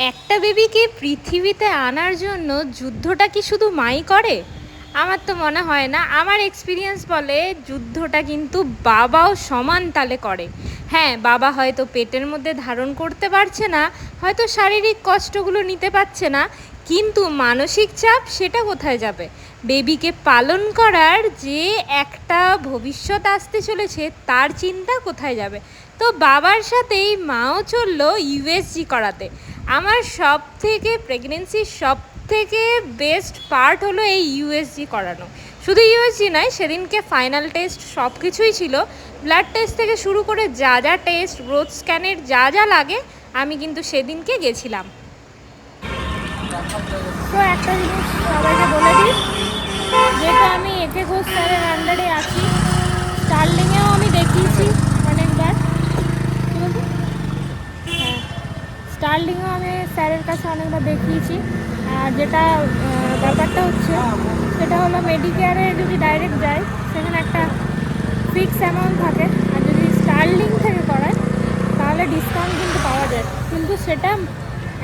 একটা বেবিকে পৃথিবীতে আনার জন্য যুদ্ধটা কি শুধু মাই করে? আমার তো মনে হয় না। আমার এক্সপিরিয়েন্স বলে যুদ্ধটা কিন্তু বাবাও সমান তালে করে। হ্যাঁ, বাবা হয়তো পেটের মধ্যে ধারণ করতে পারছে না, হয়তো শারীরিক কষ্টগুলো নিতে পারছে না, কিন্তু মানসিক চাপ সেটা কোথায় যাবে? বেবিকে পালন করার যে একটা ভবিষ্যৎ আসতে চলেছে তার চিন্তা কোথায় যাবে? তো বাবার সাথেই মাও চললো ইউএসজি করাতে। আমার সব থেকে প্রেগনেন্সির সব থেকে বেস্ট পার্ট হলো এই ইউএসজি করানো। শুধু ইউএসজি নয়, সেদিনকে ফাইনাল টেস্ট সব কিছুই ছিল। ব্লাড টেস্ট থেকে শুরু করে যা যা টেস্ট, গ্রোথ স্ক্যানের যা যা লাগে, আমি কিন্তু সেদিনকে গেছিলাম। তো একটা জিনিস সবাইকে বলে দিই, যেহেতু আমি একে ঘোষ স্যারের আন্ডারে আছি, স্টার্লিংয়েও আমি দেখিয়েছি অনেকবার। হ্যাঁ, স্টার্লিংও আমি স্যারের কাছে অনেকবার দেখিয়েছি। আর যেটা ব্যাপারটা হচ্ছে সেটা হলো মেডিকেয়ারে যদি ডাইরেক্ট যায় সেখানে একটা ফিক্স অ্যামাউন্ট থাকে, আর যদি স্টার্লিং থেকে করায় তাহলে ডিসকাউন্ট কিন্তু পাওয়া যায়, কিন্তু সেটা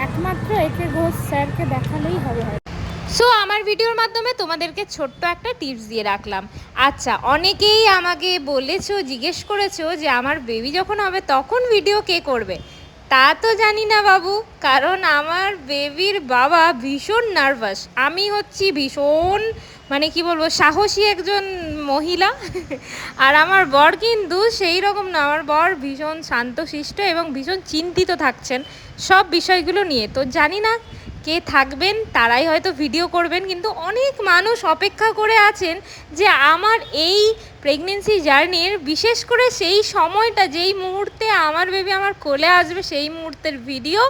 একমাত্র একে ঘোষ স্যারকে দেখালেই হবে। সো আমার ভিডিওর মাধ্যমে তোমাদেরকে ছোট্ট একটা টিপস দিয়ে রাখলাম। আচ্ছা, অনেকেই আমাকে বলেছো, জিজ্ঞেস করেছো যে আমার বেবি যখন হবে তখন ভিডিও কে করবে। তা তো জানি না বাবু, কারণ আমার বেবির বাবা ভীষণ নার্ভাস। আমি হচ্ছি ভীষণ কি বলবো, সাহসী একজন মহিলা। আর আমার বর কিন্তু সেই রকম না। আমার বর ভীষণ শান্তশিষ্ট এবং ভীষণ চিন্তিত থাকছেন সব বিষয়গুলো নিয়ে। তো জানি না কে থাকবেন, তারাই হয়তো ভিডিও করবেন, কিন্তু অনেক মানুষ অপেক্ষা করে আছেন যে আমার এই প্রেগনেন্সি জার্নির, বিশেষ করে সেই সময়টা যেই মুহূর্তে আমার বেবি আমার কোলে আসবে সেই মুহূর্তের ভিডিও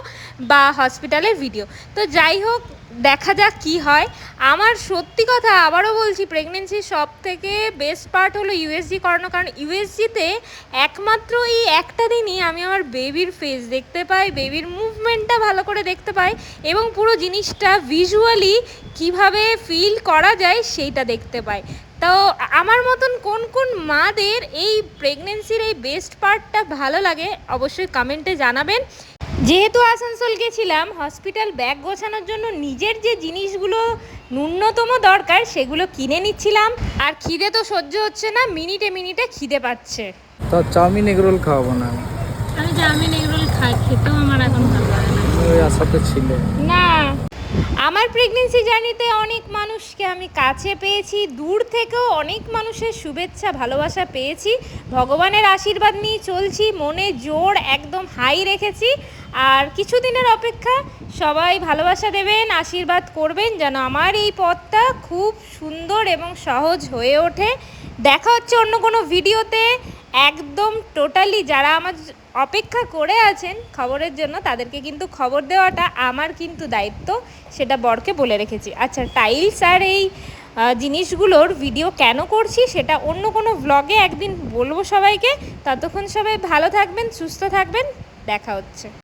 বা হসপিটালের ভিডিও। তো যাই হোক, দেখা যাক কি হয়। আমার সত্যি কথা আবারও বলছি, প্রেগনেন্সির সব থেকে বেস্ট পার্ট হলো ইউএসজি করানো, কারণ ইউএসজিতে একমাত্র এই একটা দিনই আমি আমার বেবির ফেস দেখতে পাই, বেবির মুভমেন্টটা ভালো করে দেখতে পাই, এবং পুরো জিনিসটা ভিজুয়ালি কিভাবে ফিল করা যায় সেইটা দেখতে পাই। তো আমার মতন কোন কোন মাদের এই প্রেগনেন্সির এই বেস্ট পার্টটা ভালো লাগে অবশ্যই কমেন্টে জানাবেন। যেহেতু আসানসোল গেছিলাম হসপিটাল ব্যাগ গোছানোর জন্য, নিজের যে জিনিসগুলো ন্যূনতম দরকার সেগুলো কিনে নিচ্ছিলাম। আর খিদে তো সহ্য হচ্ছে না, মিনিটে মিনিটে খিদে পাচ্ছে। তো চাউমিন এগরোল খাওয়াবো না আমি চাউমিন এগরোল খেতেও আমার এখন ভালো লাগে না। ওই আশাতে ছিল না, আমার প্রেগনেন্সি জার্নিতে অনেক মানুষকে আমি কাছে পেয়েছি, দূর থেকেও অনেক মানুষের শুভেচ্ছা ভালোবাসা পেয়েছি। ভগবানের আশীর্বাদ নিয়ে চলছি, মনে জোর একদম হাই রেখেছি। আর কিছুদিনের অপেক্ষা, সবাই ভালোবাসা দেবেন, আশীর্বাদ করবেন যেন আমার এই পথটা খুব সুন্দর এবং সহজ হয়ে ওঠে। দেখা হচ্ছে অন্য কোনো ভিডিওতে। একদম টোটালি যারা আমার অপেক্ষা করে আছেন খবরের জন্য, তাদেরকে কিন্তু খবর দেওয়াটা আমার কিন্তু দায়িত্ব, সেটা বরকে বলে রেখেছি। আচ্ছা, টাইলস আর এই জিনিসগুলোর ভিডিও কেন করছি সেটা অন্য কোনো ব্লগে একদিন বলবো সবাইকে। ততক্ষণ সবাই ভালো থাকবেন, সুস্থ থাকবেন, দেখা হচ্ছে।